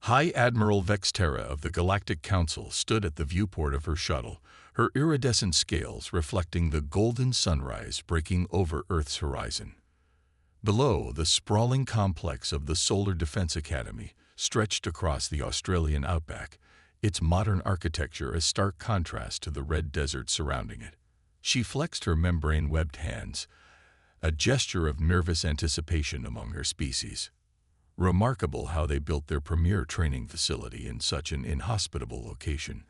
High Admiral Vexterra of the Galactic Council stood at the viewport of her shuttle, her iridescent scales reflecting the golden sunrise breaking over Earth's horizon. Below, the sprawling complex of the Solar Defense Academy stretched across the Australian outback, its modern architecture a stark contrast to the red desert surrounding it. She flexed her membrane-webbed hands, a gesture of nervous anticipation among her species. Remarkable how they built their premier training facility in such an inhospitable location,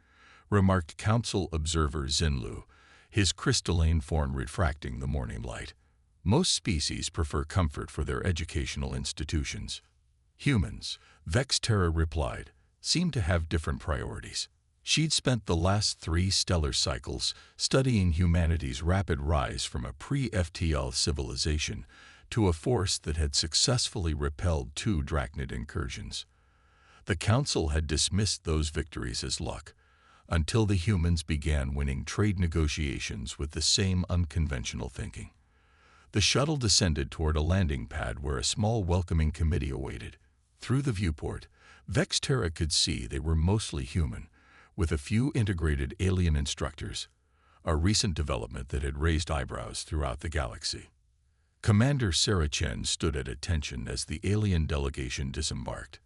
remarked Council observer Xinlu, his crystalline form refracting the morning light. Most species prefer comfort for their educational institutions. Humans, Vexterra replied, seem to have different priorities. She'd spent the last 3 stellar cycles studying humanity's rapid rise from a pre-FTL civilization to a force that had successfully repelled 2 Drachnid incursions. The Council had dismissed those victories as luck, until the humans began winning trade negotiations with the same unconventional thinking. The shuttle descended toward a landing pad where a small welcoming committee awaited. Through the viewport, Vexterra could see they were mostly human, with a few integrated alien instructors, a recent development that had raised eyebrows throughout the galaxy. Commander Sarah Chen stood at attention as the alien delegation disembarked.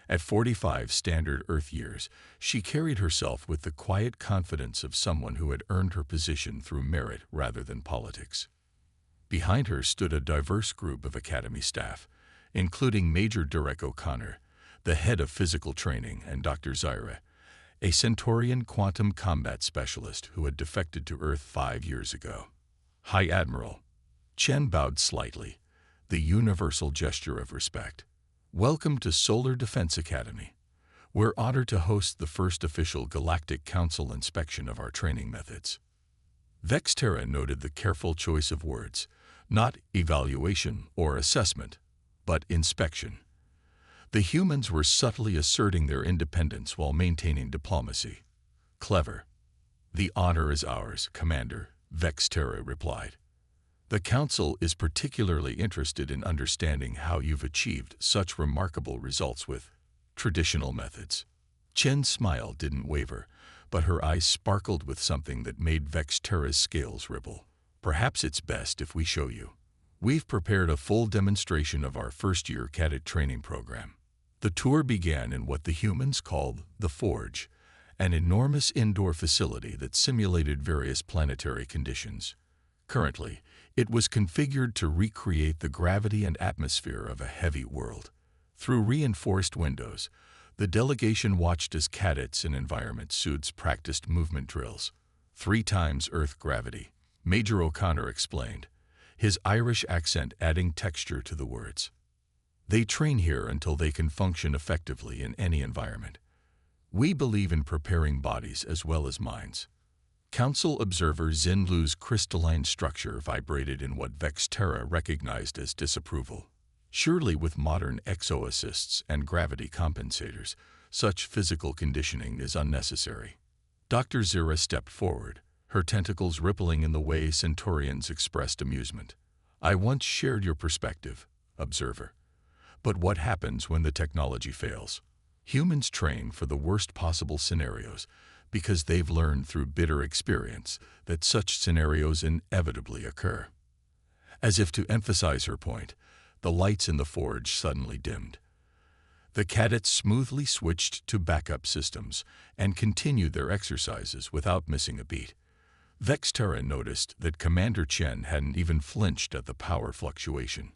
At 45 standard Earth years, she carried herself with the quiet confidence of someone who had earned her position through merit rather than politics. Behind her stood a diverse group of Academy staff, including Major Durek O'Connor, the head of physical training, and Dr. Zyra, a Centaurian quantum combat specialist who had defected to Earth 5 years ago. High Admiral. Chen bowed slightly, the universal gesture of respect. Welcome to Solar Defense Academy. We're honored to host the first official Galactic Council inspection of our training methods. Vexterra noted the careful choice of words, not evaluation or assessment, but inspection. The humans were subtly asserting their independence while maintaining diplomacy. Clever. The honor is ours, Commander, Vexterra replied. The Council is particularly interested in understanding how you've achieved such remarkable results with traditional methods. Chen's smile didn't waver, but her eyes sparkled with something that made Vexterra's scales ripple. Perhaps it's best if we show you. We've prepared a full demonstration of our first-year cadet training program. The tour began in what the humans called the Forge, an enormous indoor facility that simulated various planetary conditions. Currently, it was configured to recreate the gravity and atmosphere of a heavy world. Through reinforced windows, the delegation watched as cadets in environment suits practiced movement drills. 3 times Earth gravity, Major O'Connor explained, his Irish accent adding texture to the words. They train here until they can function effectively in any environment. We believe in preparing bodies as well as minds. Council observer Xinlu's crystalline structure vibrated in what Vexterra recognized as disapproval. Surely with modern exo-assists and gravity compensators, such physical conditioning is unnecessary. Dr. Zira stepped forward, her tentacles rippling in the way Centaurians expressed amusement. I once shared your perspective, observer. But what happens when the technology fails? Humans train for the worst possible scenarios, because they've learned through bitter experience that such scenarios inevitably occur. As if to emphasize her point, the lights in the forge suddenly dimmed. The cadets smoothly switched to backup systems and continued their exercises without missing a beat. Vexterra noticed that Commander Chen hadn't even flinched at the power fluctuation.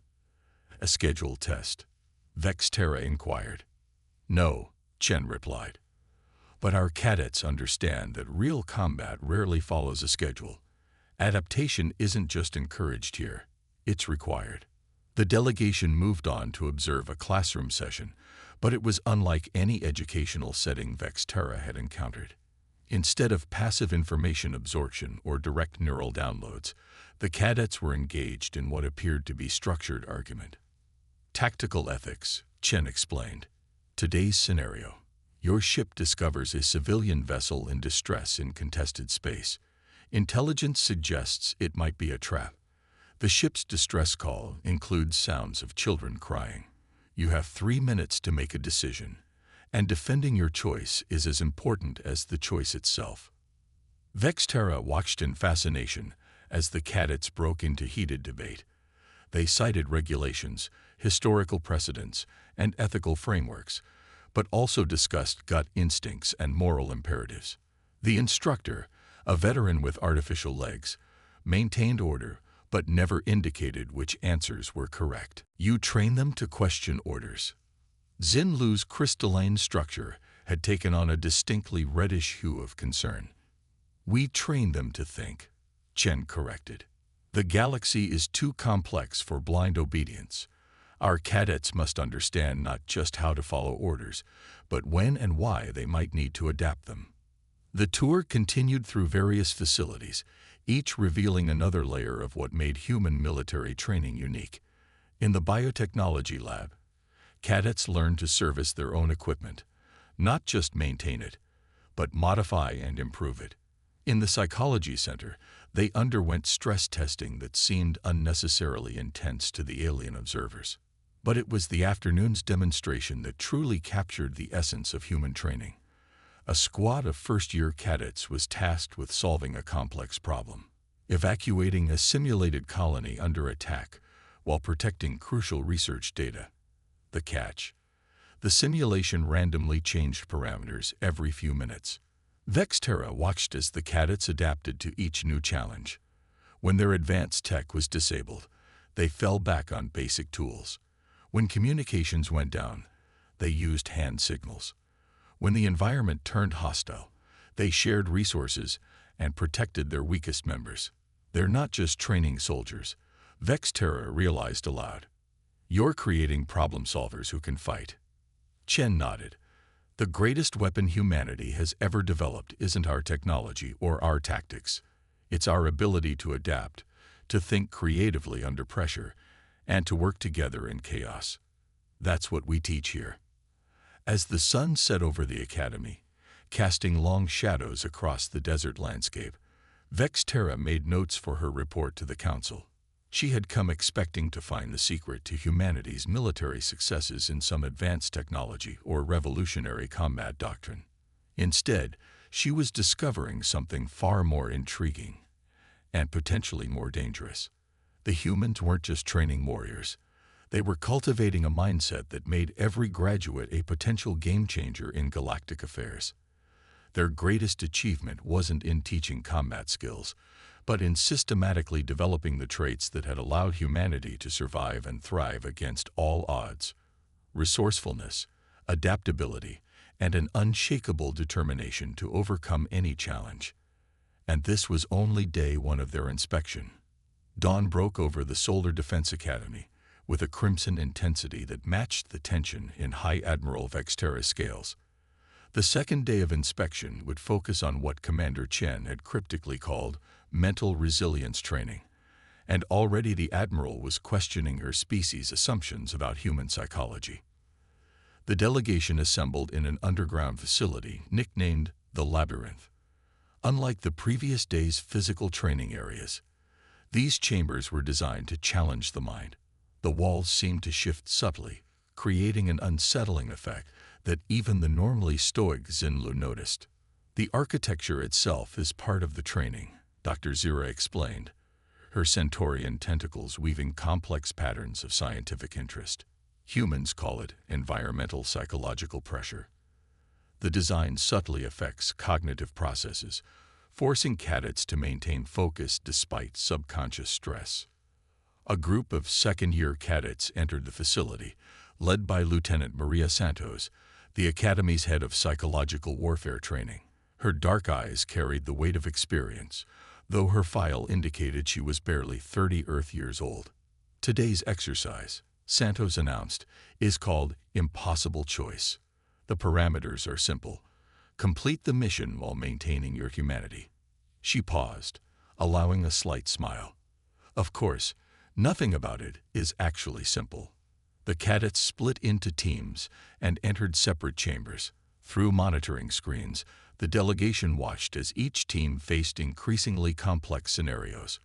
A scheduled test? Vexterra inquired. No, Chen replied. But our cadets understand that real combat rarely follows a schedule. Adaptation isn't just encouraged here, it's required. The delegation moved on to observe a classroom session, but it was unlike any educational setting Vexterra had encountered. Instead of passive information absorption or direct neural downloads, the cadets were engaged in what appeared to be structured argument. Tactical ethics, Chen explained. Today's scenario. Your ship discovers a civilian vessel in distress in contested space. Intelligence suggests it might be a trap. The ship's distress call includes sounds of children crying. You have 3 minutes to make a decision. And defending your choice is as important as the choice itself. Vexterra watched in fascination as the cadets broke into heated debate. They cited regulations, historical precedents, and ethical frameworks, but also discussed gut instincts and moral imperatives. The instructor, a veteran with artificial legs, maintained order but never indicated which answers were correct. You train them to question orders. Xinlu's crystalline structure had taken on a distinctly reddish hue of concern. We train them to think, Chen corrected. The galaxy is too complex for blind obedience. Our cadets must understand not just how to follow orders, but when and why they might need to adapt them. The tour continued through various facilities, each revealing another layer of what made human military training unique. In the biotechnology lab, cadets learned to service their own equipment, not just maintain it, but modify and improve it. In the psychology center, they underwent stress testing that seemed unnecessarily intense to the alien observers. But it was the afternoon's demonstration that truly captured the essence of human training. A squad of first-year cadets was tasked with solving a complex problem, evacuating a simulated colony under attack while protecting crucial research data. The catch: the simulation randomly changed parameters every few minutes. Vexterra watched as the cadets adapted to each new challenge. When their advanced tech was disabled, they fell back on basic tools. When communications went down, they used hand signals. When the environment turned hostile, they shared resources and protected their weakest members. They're not just training soldiers, Vexterra realized aloud. You're creating problem solvers who can fight. Chen nodded. The greatest weapon humanity has ever developed isn't our technology or our tactics. It's our ability to adapt, to think creatively under pressure, and to work together in chaos. That's what we teach here. As the sun set over the academy, casting long shadows across the desert landscape, Vexterra made notes for her report to the council. She had come expecting to find the secret to humanity's military successes in some advanced technology or revolutionary combat doctrine. Instead, she was discovering something far more intriguing and potentially more dangerous. The humans weren't just training warriors. They were cultivating a mindset that made every graduate a potential game-changer in galactic affairs. Their greatest achievement wasn't in teaching combat skills, but in systematically developing the traits that had allowed humanity to survive and thrive against all odds: resourcefulness, adaptability, and an unshakable determination to overcome any challenge. And this was only day one of their inspection. Dawn broke over the Solar Defense Academy with a crimson intensity that matched the tension in High Admiral Vexterra's scales. The second day of inspection would focus on what Commander Chen had cryptically called mental resilience training, and already the Admiral was questioning her species' assumptions about human psychology. The delegation assembled in an underground facility nicknamed the Labyrinth. Unlike the previous day's physical training areas, these chambers were designed to challenge the mind. The walls seemed to shift subtly, creating an unsettling effect that even the normally stoic Xinlu noticed. The architecture itself is part of the training, Dr. Zira explained, her centaurian tentacles weaving complex patterns of scientific interest. Humans call it environmental psychological pressure. The design subtly affects cognitive processes, forcing cadets to maintain focus despite subconscious stress. A group of second-year cadets entered the facility, led by Lieutenant Maria Santos, the Academy's head of psychological warfare training. Her dark eyes carried the weight of experience, though her file indicated she was barely 30 Earth years old. Today's exercise, Santos announced, is called Impossible Choice. The parameters are simple. Complete the mission while maintaining your humanity. She paused, allowing a slight smile. Of course, nothing about it is actually simple. The cadets split into teams and entered separate chambers. Through monitoring screens, the delegation watched as each team faced increasingly complex scenarios.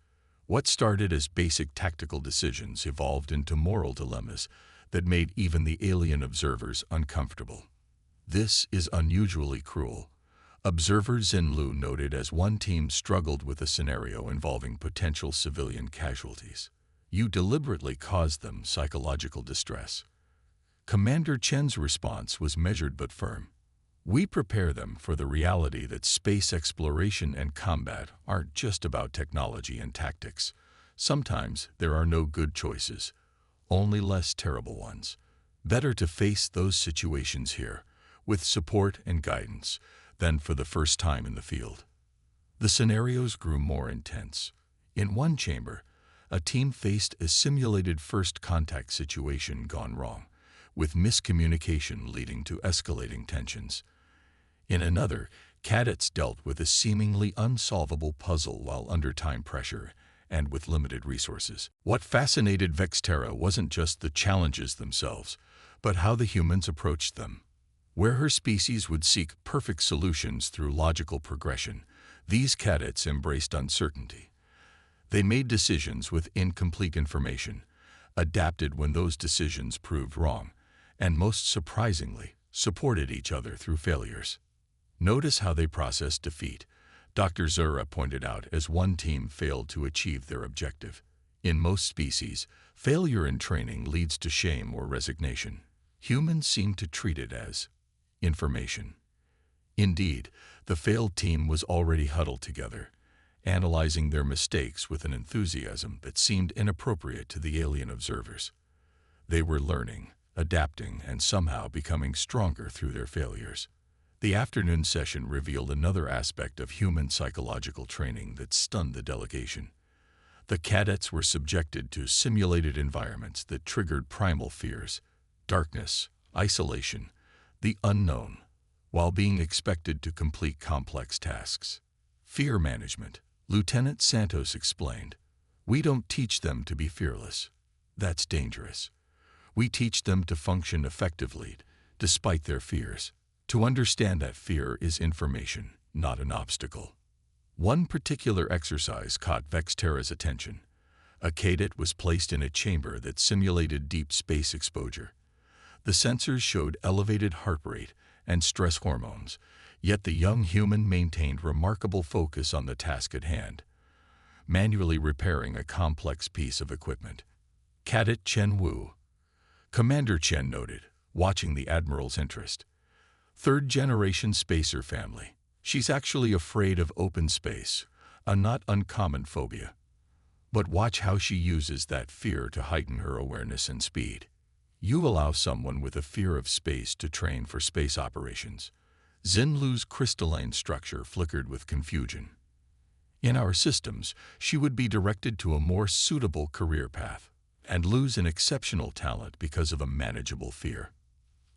What started as basic tactical decisions evolved into moral dilemmas that made even the alien observers uncomfortable. This is unusually cruel. Observer Xin noted as one team struggled with a scenario involving potential civilian casualties. You deliberately caused them psychological distress. Commander Chen's response was measured but firm. We prepare them for the reality that space exploration and combat aren't just about technology and tactics. Sometimes there are no good choices, only less terrible ones. Better to face those situations here, with support and guidance, than for the first time in the field. The scenarios grew more intense. In one chamber, a team faced a simulated first contact situation gone wrong, with miscommunication leading to escalating tensions. In another, cadets dealt with a seemingly unsolvable puzzle while under time pressure and with limited resources. What fascinated Vexterra wasn't just the challenges themselves, but how the humans approached them. Where her species would seek perfect solutions through logical progression, these cadets embraced uncertainty. They made decisions with incomplete information, adapted when those decisions proved wrong, and most surprisingly, supported each other through failures. Notice how they processed defeat, Dr. Zura pointed out as one team failed to achieve their objective. In most species, failure in training leads to shame or resignation. Humans seem to treat it as information. Indeed, the failed team was already huddled together, analyzing their mistakes with an enthusiasm that seemed inappropriate to the alien observers. They were learning, adapting, and somehow becoming stronger through their failures. The afternoon session revealed another aspect of human psychological training that stunned the delegation. The cadets were subjected to simulated environments that triggered primal fears, darkness, isolation, the unknown, while being expected to complete complex tasks. Fear management, Lieutenant Santos explained. We don't teach them to be fearless. That's dangerous. We teach them to function effectively, despite their fears. To understand that fear is information, not an obstacle. One particular exercise caught Vexterra's attention. A cadet was placed in a chamber that simulated deep space exposure. The sensors showed elevated heart rate and stress hormones, yet the young human maintained remarkable focus on the task at hand, manually repairing a complex piece of equipment. Cadet Chen Wu. Commander Chen noted, watching the Admiral's interest. Third-generation spacer family. She's actually afraid of open space, a not uncommon phobia. But watch how she uses that fear to heighten her awareness and speed. You allow someone with a fear of space to train for space operations. Xinlu's crystalline structure flickered with confusion. In our systems, she would be directed to a more suitable career path and lose an exceptional talent because of a manageable fear.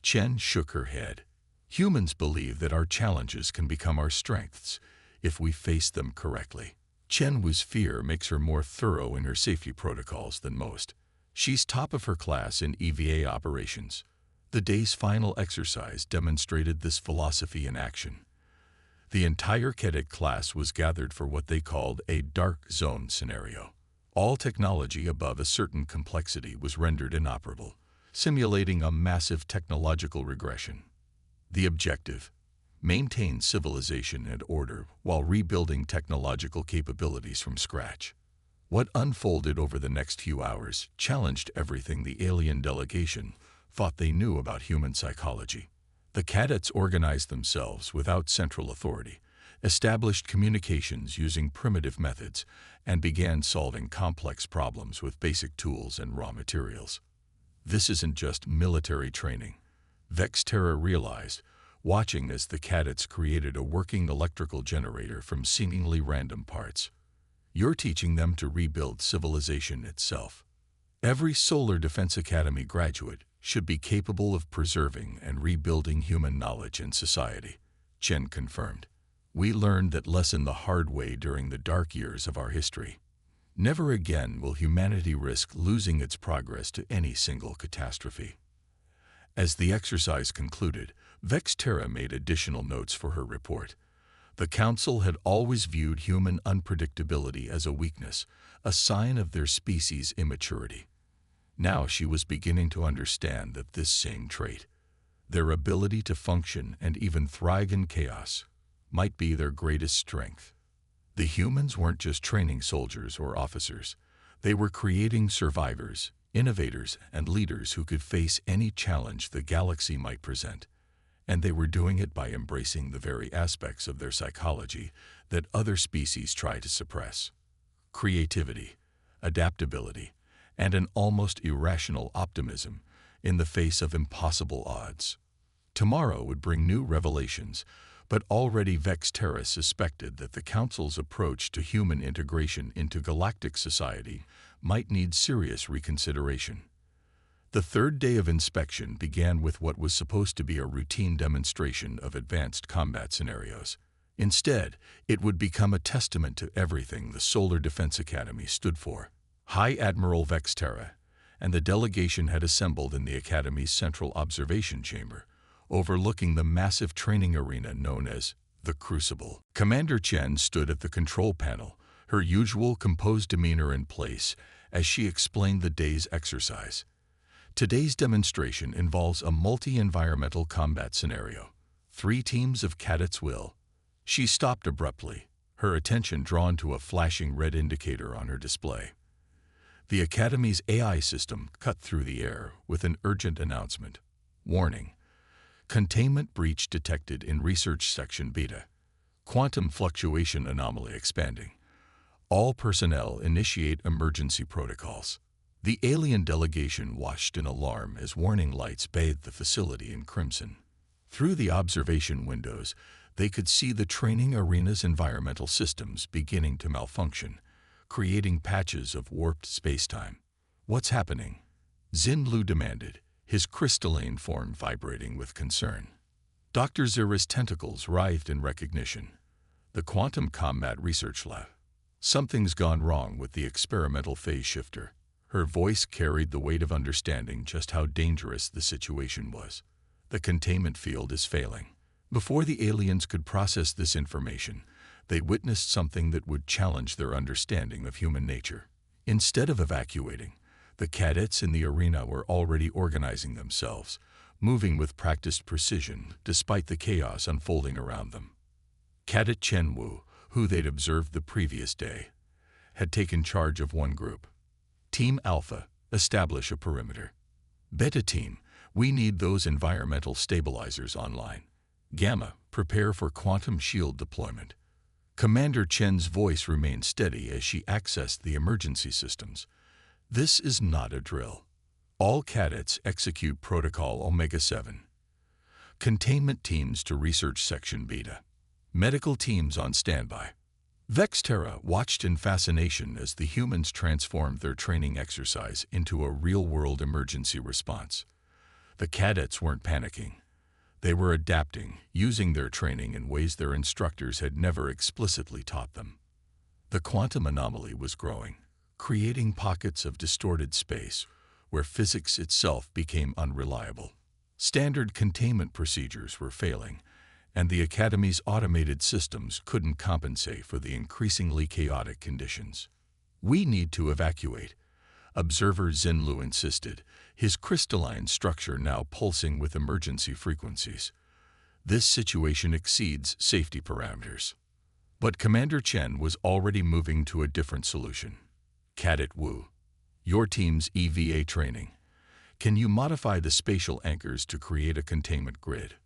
Chen shook her head. Humans believe that our challenges can become our strengths if we face them correctly. Chen Wu's fear makes her more thorough in her safety protocols than most. She's top of her class in EVA operations. The day's final exercise demonstrated this philosophy in action. The entire cadet class was gathered for what they called a dark zone scenario. All technology above a certain complexity was rendered inoperable, simulating a massive technological regression. The objective: maintain civilization and order while rebuilding technological capabilities from scratch. What unfolded over the next few hours challenged everything the alien delegation thought they knew about human psychology. The cadets organized themselves without central authority, established communications using primitive methods, and began solving complex problems with basic tools and raw materials. This isn't just military training. Vexterra realized, watching as the cadets created a working electrical generator from seemingly random parts. You're teaching them to rebuild civilization itself. Every Solar Defense Academy graduate should be capable of preserving and rebuilding human knowledge and society, Chen confirmed. We learned that lesson the hard way during the dark years of our history. Never again will humanity risk losing its progress to any single catastrophe. As the exercise concluded, Vexterra made additional notes for her report. The Council had always viewed human unpredictability as a weakness, a sign of their species' immaturity. Now she was beginning to understand that this same trait, Their ability to function and even thrive in chaos might be their greatest strength. The humans weren't just training soldiers or officers. They were creating survivors, innovators, and leaders who could face any challenge the galaxy might present. And they were doing it by embracing the very aspects of their psychology that other species try to suppress: creativity, adaptability, and an almost irrational optimism in the face of impossible odds. Tomorrow would bring new revelations, but already Vex Terra suspected that the Council's approach to human integration into galactic society might need serious reconsideration. The third day of inspection began with what was supposed to be a routine demonstration of advanced combat scenarios. Instead, it would become a testament to everything the Solar Defense Academy stood for. High Admiral Vex Terra and the delegation had assembled in the Academy's central observation chamber, overlooking the massive training arena known as the Crucible. Commander Chen stood at the control panel, her usual composed demeanor in place as she explained the day's exercise. Today's demonstration involves a multi-environmental combat scenario. 3 teams of cadets will. She stopped abruptly, her attention drawn to a flashing red indicator on her display. The Academy's AI system cut through the air with an urgent announcement. Warning: containment breach detected in Research Section Beta. Quantum fluctuation anomaly expanding. All personnel initiate emergency protocols. The alien delegation watched in alarm as warning lights bathed the facility in crimson. Through the observation windows, they could see the training arena's environmental systems beginning to malfunction, creating patches of warped spacetime. "What's happening?" Xin Lu demanded, his crystalline form vibrating with concern. Dr. Zira's tentacles writhed in recognition. "The Quantum Combat Research Lab. Something's gone wrong with the experimental phase shifter." Her voice carried the weight of understanding just how dangerous the situation was. "The containment field is failing." Before the aliens could process this information, they witnessed something that would challenge their understanding of human nature. Instead of evacuating, the cadets in the arena were already organizing themselves, moving with practiced precision despite the chaos unfolding around them. Cadet Chen Wu, who they'd observed the previous day, had taken charge of one group. "Team Alpha, establish a perimeter." "Beta Team, we need those environmental stabilizers online." "Gamma, prepare for quantum shield deployment." Commander Chen's voice remained steady as she accessed the emergency systems. "This is not a drill. All cadets execute Protocol Omega-7. Containment teams to Research Section Beta. Medical teams on standby." Vex Terra watched in fascination as the humans transformed their training exercise into a real-world emergency response. The cadets weren't panicking. They were adapting, using their training in ways their instructors had never explicitly taught them. The quantum anomaly was growing, creating pockets of distorted space where physics itself became unreliable. Standard containment procedures were failing, and the Academy's automated systems couldn't compensate for the increasingly chaotic conditions. "We need to evacuate," Observer Xin Lu insisted, his crystalline structure now pulsing with emergency frequencies. "This situation exceeds safety parameters." But Commander Chen was already moving to a different solution. "Cadet Wu, your team's EVA training. Can you modify the spatial anchors to create a containment grid?"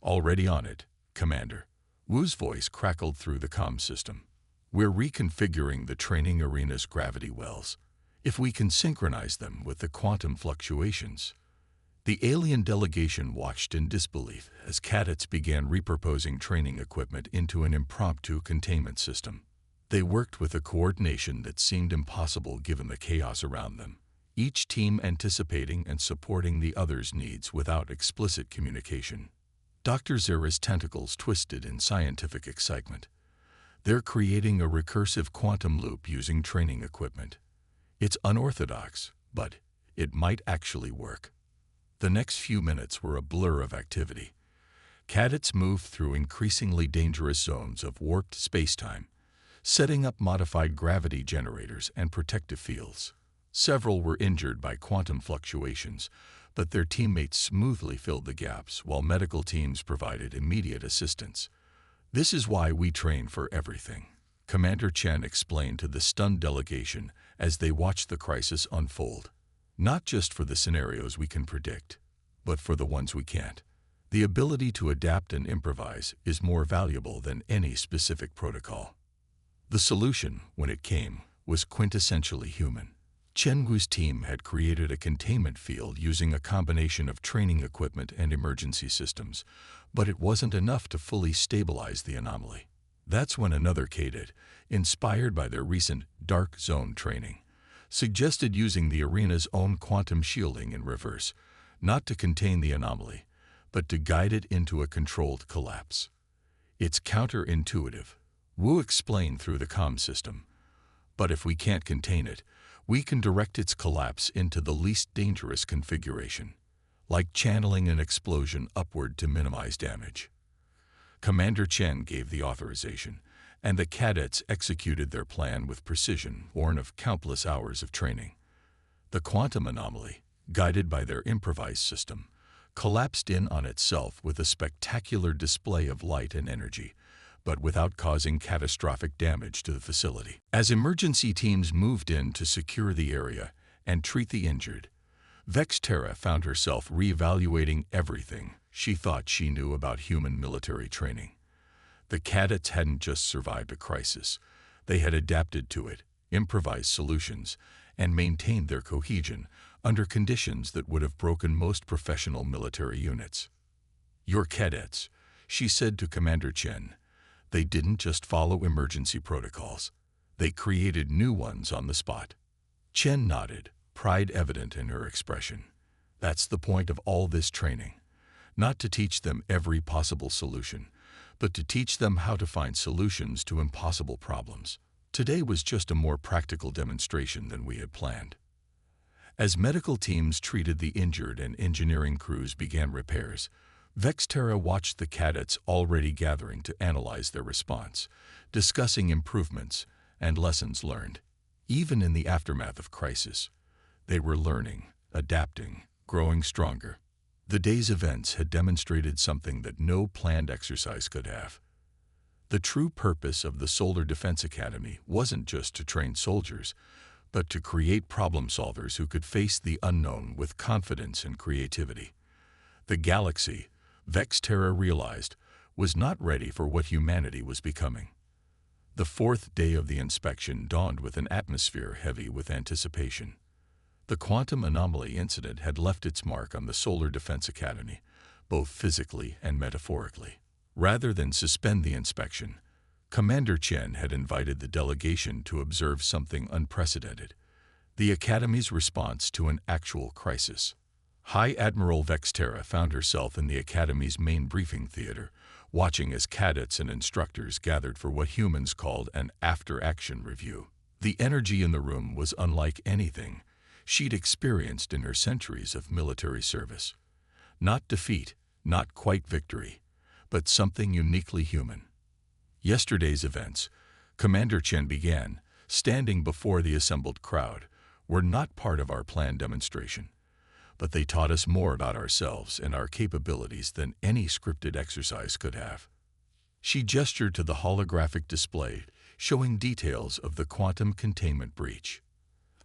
"Already on it, Commander." Wu's voice crackled through the comm system. "We're reconfiguring the training arena's gravity wells. If we can synchronize them with the quantum fluctuations." The alien delegation watched in disbelief as cadets began repurposing training equipment into an impromptu containment system. They worked with a coordination that seemed impossible given the chaos around them, each team anticipating and supporting the other's needs without explicit communication. Dr. Zira's tentacles twisted in scientific excitement. "They're creating a recursive quantum loop using training equipment. It's unorthodox, but it might actually work." The next few minutes were a blur of activity. Cadets moved through increasingly dangerous zones of warped spacetime, setting up modified gravity generators and protective fields. Several were injured by quantum fluctuations, but their teammates smoothly filled the gaps while medical teams provided immediate assistance. "This is why we train for everything," Commander Chen explained to the stunned delegation as they watched the crisis unfold. "Not just for the scenarios we can predict, but for the ones we can't. The ability to adapt and improvise is more valuable than any specific protocol." The solution, when it came, was quintessentially human. Chen Wu's team had created a containment field using a combination of training equipment and emergency systems, but it wasn't enough to fully stabilize the anomaly. That's when another cadet, inspired by their recent dark zone training, suggested using the arena's own quantum shielding in reverse, not to contain the anomaly, but to guide it into a controlled collapse. "It's counterintuitive," Wu explained through the comm system. "But if we can't contain it, we can direct its collapse into the least dangerous configuration, like channeling an explosion upward to minimize damage." Commander Chen gave the authorization, and the cadets executed their plan with precision born of countless hours of training. The quantum anomaly, guided by their improvised system, collapsed in on itself with a spectacular display of light and energy, but without causing catastrophic damage to the facility. As emergency teams moved in to secure the area and treat the injured, Vexterra found herself reevaluating everything she thought she knew about human military training. The cadets hadn't just survived a crisis, they had adapted to it, improvised solutions, and maintained their cohesion under conditions that would have broken most professional military units. "Your cadets," she said to Commander Chen. "They didn't just follow emergency protocols. They created new ones on the spot." Chen nodded, pride evident in her expression. "That's the point of all this training. Not to teach them every possible solution, but to teach them how to find solutions to impossible problems." Today was just a more practical demonstration than we had planned. As medical teams treated the injured and engineering crews began repairs, Vexterra watched the cadets already gathering to analyze their response, discussing improvements and lessons learned. Even in the aftermath of crisis, they were learning, adapting, growing stronger. The day's events had demonstrated something that no planned exercise could have. The true purpose of the Solar Defense Academy wasn't just to train soldiers, but to create problem solvers who could face the unknown with confidence and creativity. The galaxy, Vexterra realized, was not ready for what humanity was becoming. The fourth day of the inspection dawned with an atmosphere heavy with anticipation. The quantum anomaly incident had left its mark on the Solar Defense Academy, both physically and metaphorically. Rather than suspend the inspection, Commander Chen had invited the delegation to observe something unprecedented: the Academy's response to an actual crisis. High Admiral Vexterra found herself in the Academy's main briefing theater, watching as cadets and instructors gathered for what humans called an after-action review. The energy in the room was unlike anything she'd experienced in her centuries of military service. Not defeat, not quite victory, but something uniquely human. Yesterday's events, Commander Chen began, standing before the assembled crowd, were not part of our planned demonstration, but they taught us more about ourselves and our capabilities than any scripted exercise could have. She gestured to the holographic display, showing details of the quantum containment breach.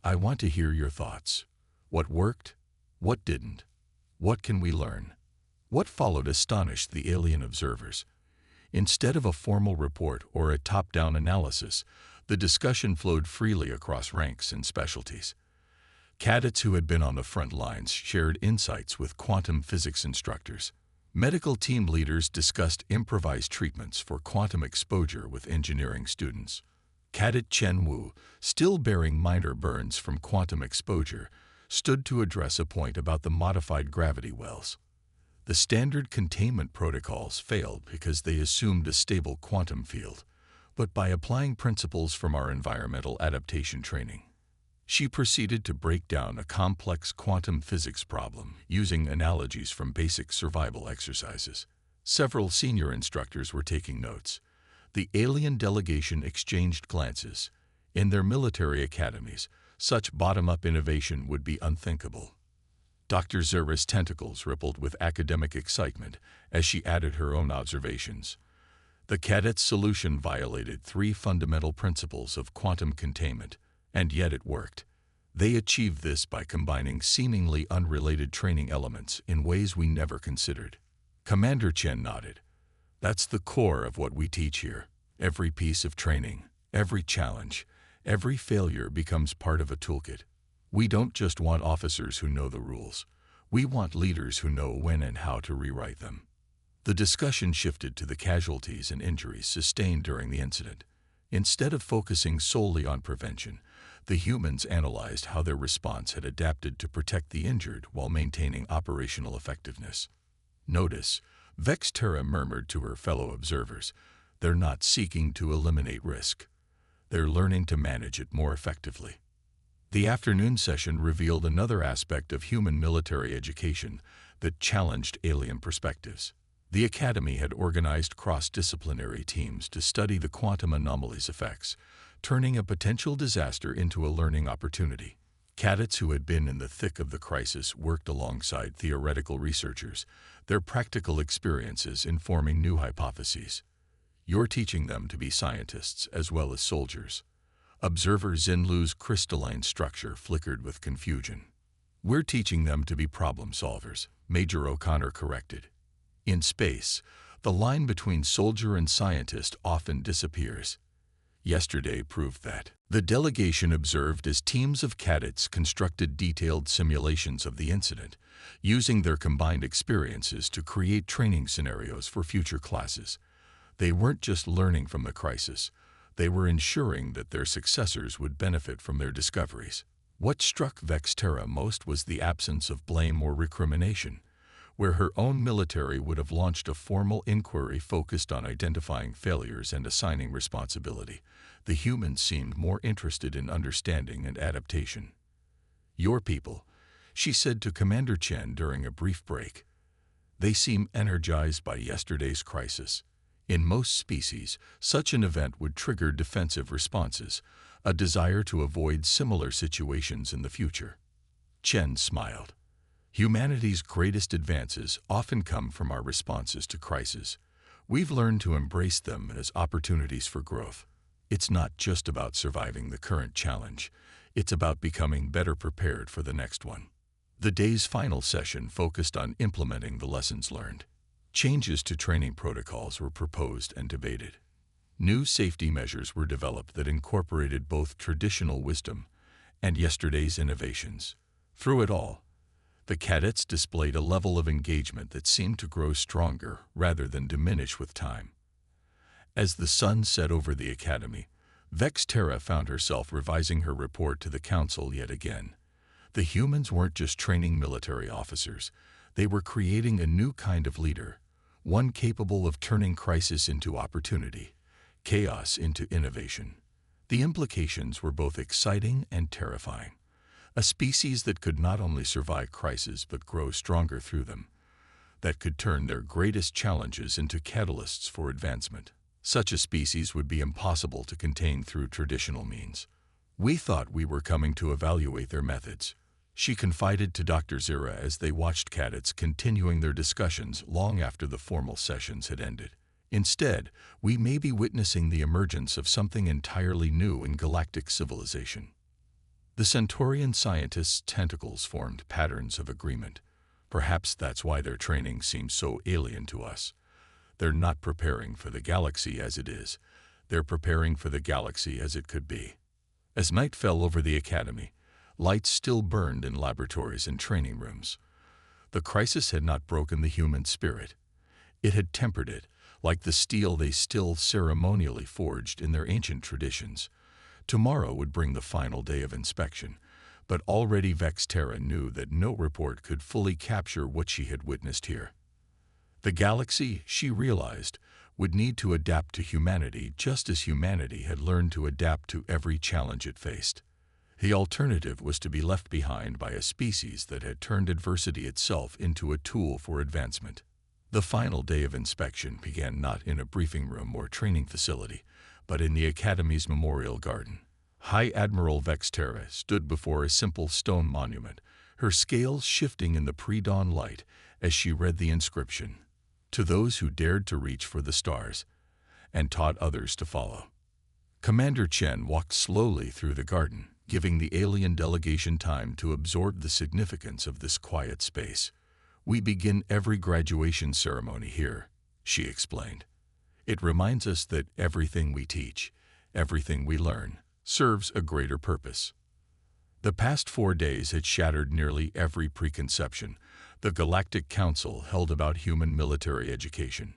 "I want to hear your thoughts. What worked? What didn't? What can we learn?" What followed astonished the alien observers. Instead of a formal report or a top-down analysis, the discussion flowed freely across ranks and specialties. Cadets who had been on the front lines shared insights with quantum physics instructors. Medical team leaders discussed improvised treatments for quantum exposure with engineering students. Cadet Chen Wu, still bearing minor burns from quantum exposure, stood to address a point about the modified gravity wells. The standard containment protocols failed because they assumed a stable quantum field, but by applying principles from our environmental adaptation training, she proceeded to break down a complex quantum physics problem using analogies from basic survival exercises. Several senior instructors were taking notes. The alien delegation exchanged glances. In their military academies, such bottom-up innovation would be unthinkable. Dr. Zera's tentacles rippled with academic excitement as she added her own observations. The cadet's solution violated 3 fundamental principles of quantum containment, and yet it worked. They achieved this by combining seemingly unrelated training elements in ways we never considered. Commander Chen nodded. That's the core of what we teach here. Every piece of training, every challenge, every failure becomes part of a toolkit. We don't just want officers who know the rules. We want leaders who know when and how to rewrite them. The discussion shifted to the casualties and injuries sustained during the incident. Instead of focusing solely on prevention, the humans analyzed how their response had adapted to protect the injured while maintaining operational effectiveness. Notice, Vexterra murmured to her fellow observers, they're not seeking to eliminate risk. They're learning to manage it more effectively. The afternoon session revealed another aspect of human military education that challenged alien perspectives. The Academy had organized cross-disciplinary teams to study the quantum anomaly's effects, turning a potential disaster into a learning opportunity. Cadets who had been in the thick of the crisis worked alongside theoretical researchers, their practical experiences informing new hypotheses. You're teaching them to be scientists as well as soldiers. Observer Xinlu's crystalline structure flickered with confusion. We're teaching them to be problem solvers, Major O'Connor corrected. In space, the line between soldier and scientist often disappears. Yesterday proved that. The delegation observed as teams of cadets constructed detailed simulations of the incident, using their combined experiences to create training scenarios for future classes. They weren't just learning from the crisis, they were ensuring that their successors would benefit from their discoveries. What struck Vexterra most was the absence of blame or recrimination. Where her own military would have launched a formal inquiry focused on identifying failures and assigning responsibility, the humans seemed more interested in understanding and adaptation. Your people, she said to Commander Chen during a brief break. They seem energized by yesterday's crisis. In most species, such an event would trigger defensive responses, a desire to avoid similar situations in the future. Chen smiled. Humanity's greatest advances often come from our responses to crises. We've learned to embrace them as opportunities for growth. It's not just about surviving the current challenge. It's about becoming better prepared for the next one. The day's final session focused on implementing the lessons learned. Changes to training protocols were proposed and debated. New safety measures were developed that incorporated both traditional wisdom and yesterday's innovations. Through it all, the cadets displayed a level of engagement that seemed to grow stronger rather than diminish with time. As the sun set over the Academy, Vexterra found herself revising her report to the Council yet again. The humans weren't just training military officers, they were creating a new kind of leader, one capable of turning crisis into opportunity, chaos into innovation. The implications were both exciting and terrifying. A species that could not only survive crises but grow stronger through them, that could turn their greatest challenges into catalysts for advancement. Such a species would be impossible to contain through traditional means. We thought we were coming to evaluate their methods, she confided to Dr. Zera as they watched cadets continuing their discussions long after the formal sessions had ended. Instead, we may be witnessing the emergence of something entirely new in galactic civilization. The Centaurian scientists' tentacles formed patterns of agreement. Perhaps that's why their training seems so alien to us. They're not preparing for the galaxy as it is. They're preparing for the galaxy as it could be. As night fell over the Academy, lights still burned in laboratories and training rooms. The crisis had not broken the human spirit. It had tempered it, like the steel they still ceremonially forged in their ancient traditions. Tomorrow would bring the final day of inspection, but already Vexterra knew that no report could fully capture what she had witnessed here. The galaxy, she realized, would need to adapt to humanity just as humanity had learned to adapt to every challenge it faced. The alternative was to be left behind by a species that had turned adversity itself into a tool for advancement. The final day of inspection began not in a briefing room or training facility, but in the Academy's memorial garden. High Admiral Vexterra stood before a simple stone monument, her scales shifting in the pre-dawn light as she read the inscription, "To those who dared to reach for the stars and taught others to follow." Commander Chen walked slowly through the garden, giving the alien delegation time to absorb the significance of this quiet space. "We begin every graduation ceremony here," she explained. "It reminds us that everything we teach, everything we learn, serves a greater purpose." The past 4 days had shattered nearly every preconception the Galactic Council held about human military education.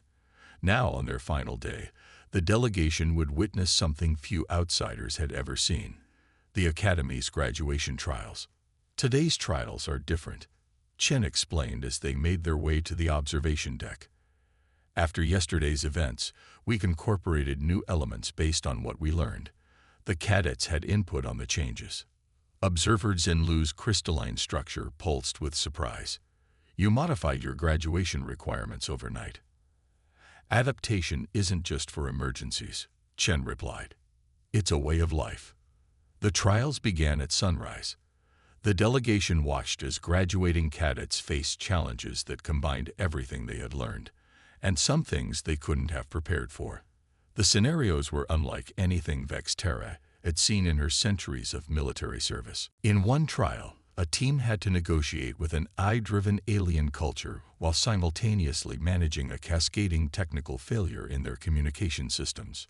Now, on their final day, the delegation would witness something few outsiders had ever seen: the Academy's graduation trials. "Today's trials are different," Chen explained as they made their way to the observation deck. "After yesterday's events, we've incorporated new elements based on what we learned. The cadets had input on the changes." Observer Zenlu's crystalline structure pulsed with surprise. "You modified your graduation requirements overnight." "Adaptation isn't just for emergencies," Chen replied. "It's a way of life." The trials began at sunrise. The delegation watched as graduating cadets faced challenges that combined everything they had learned, and some things they couldn't have prepared for. The scenarios were unlike anything Vex Terra had seen in her centuries of military service. In one trial, a team had to negotiate with an AI-driven alien culture while simultaneously managing a cascading technical failure in their communication systems.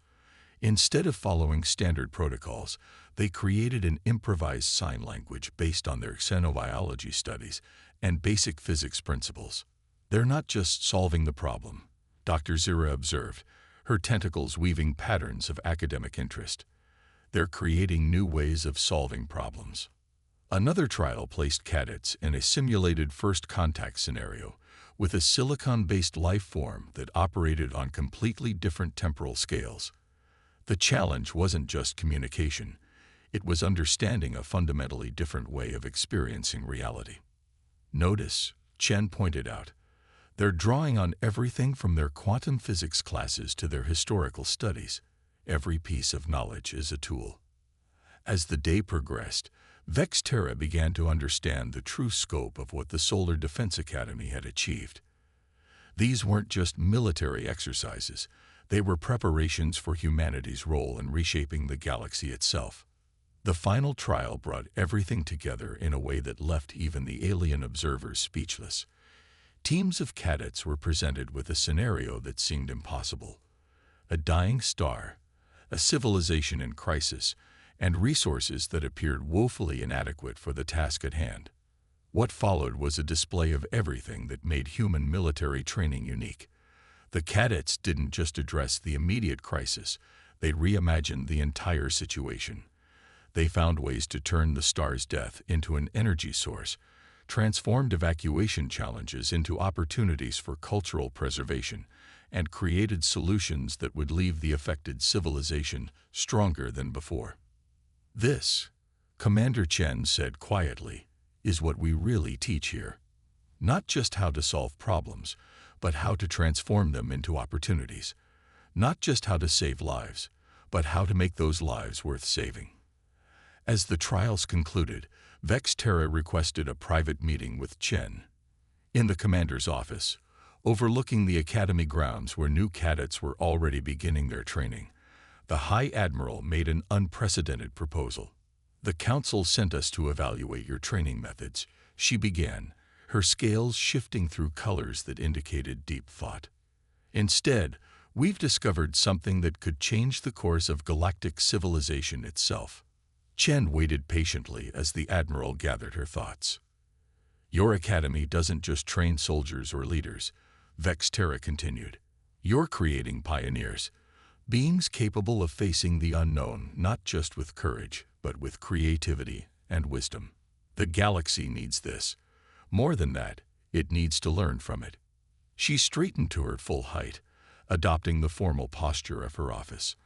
Instead of following standard protocols, they created an improvised sign language based on their xenobiology studies and basic physics principles. "They're not just solving the problem," Dr. Zira observed, her tentacles weaving patterns of academic interest. "They're creating new ways of solving problems." Another trial placed cadets in a simulated first contact scenario with a silicon-based life form that operated on completely different temporal scales. The challenge wasn't just communication, it was understanding a fundamentally different way of experiencing reality. "Notice," Chen pointed out, "they're drawing on everything from their quantum physics classes to their historical studies. Every piece of knowledge is a tool." As the day progressed, Vex Terra began to understand the true scope of what the Solar Defense Academy had achieved. These weren't just military exercises, they were preparations for humanity's role in reshaping the galaxy itself. The final trial brought everything together in a way that left even the alien observers speechless. Teams of cadets were presented with a scenario that seemed impossible: a dying star, a civilization in crisis, and resources that appeared woefully inadequate for the task at hand. What followed was a display of everything that made human military training unique. The cadets didn't just address the immediate crisis, they reimagined the entire situation. They found ways to turn the star's death into an energy source, transformed evacuation challenges into opportunities for cultural preservation, and created solutions that would leave the affected civilization stronger than before. "This," Commander Chen said quietly, "is what we really teach here. Not just how to solve problems, but how to transform them into opportunities. Not just how to save lives, but how to make those lives worth saving." As the trials concluded, Vex Terra requested a private meeting with Chen. In the commander's office, overlooking the academy grounds where new cadets were already beginning their training, the High Admiral made an unprecedented proposal. "The Council sent us to evaluate your training methods," she began, her scales shifting through colors that indicated deep thought. "Instead, we've discovered something that could change the course of galactic civilization itself." Chen waited patiently as the Admiral gathered her thoughts. "Your academy doesn't just train soldiers or leaders," Vex Terra continued. "You're creating pioneers, beings capable of facing the unknown not just with courage, but with creativity and wisdom. The galaxy needs this. More than that, it needs to learn from it." She straightened to her full height, adopting the formal posture of her office.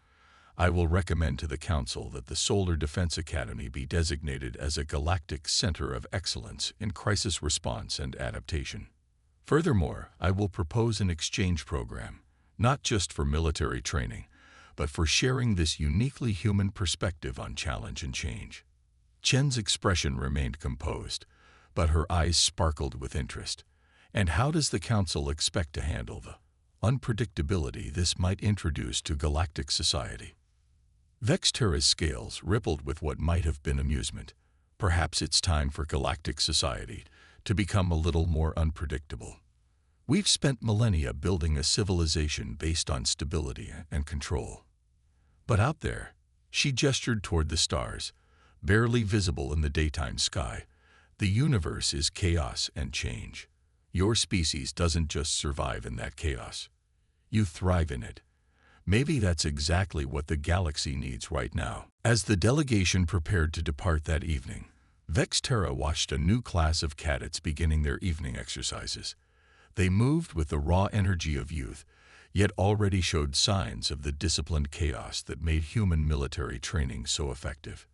"I will recommend to the Council that the Solar Defense Academy be designated as a galactic center of excellence in crisis response and adaptation. Furthermore, I will propose an exchange program, not just for military training, but for sharing this uniquely human perspective on challenge and change." Chen's expression remained composed, but her eyes sparkled with interest. And how does the Council expect to handle the unpredictability this might introduce to galactic society? Vexterra's scales rippled with what might have been amusement. Perhaps it's time for galactic society to become a little more unpredictable. We've spent millennia building a civilization based on stability and control. But out there, she gestured toward the stars, barely visible in the daytime sky. The universe is chaos and change. Your species doesn't just survive in that chaos. You thrive in it. Maybe that's exactly what the galaxy needs right now. As the delegation prepared to depart that evening, Vexterra watched a new class of cadets beginning their evening exercises. They moved with the raw energy of youth, yet already showed signs of the disciplined chaos that made human military training so effective.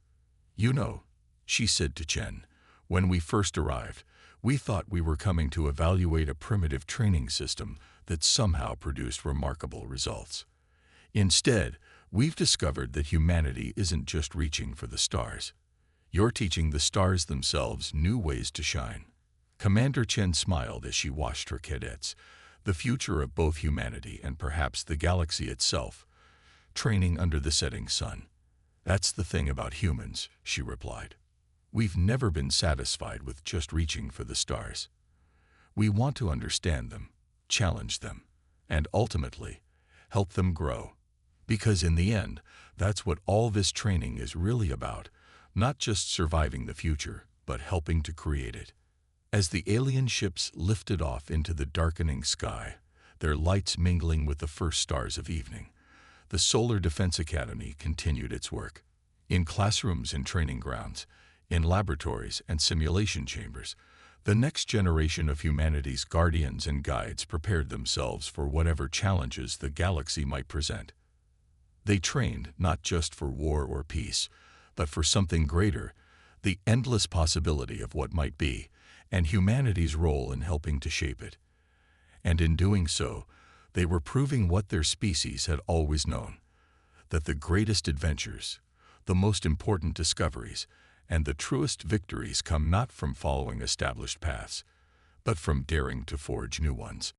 "You know," she said to Chen, "when we first arrived, we thought we were coming to evaluate a primitive training system that somehow produced remarkable results. Instead, we've discovered that humanity isn't just reaching for the stars. You're teaching the stars themselves new ways to shine." Commander Chen smiled as she watched her cadets, the future of both humanity and perhaps the galaxy itself, training under the setting sun. "That's the thing about humans," she replied. "We've never been satisfied with just reaching for the stars. We want to understand them, challenge them, and ultimately, help them grow. Because in the end, that's what all this training is really about, not just surviving the future, but helping to create it." As the alien ships lifted off into the darkening sky, their lights mingling with the first stars of evening, the Solar Defense Academy continued its work. In classrooms and training grounds, in laboratories and simulation chambers, the next generation of humanity's guardians and guides prepared themselves for whatever challenges the galaxy might present. They trained not just for war or peace, but for something greater, the endless possibility of what might be, and humanity's role in helping to shape it. And in doing so, they were proving what their species had always known, that the greatest adventures, the most important discoveries, and the truest victories come not from following established paths, but from daring to forge new ones.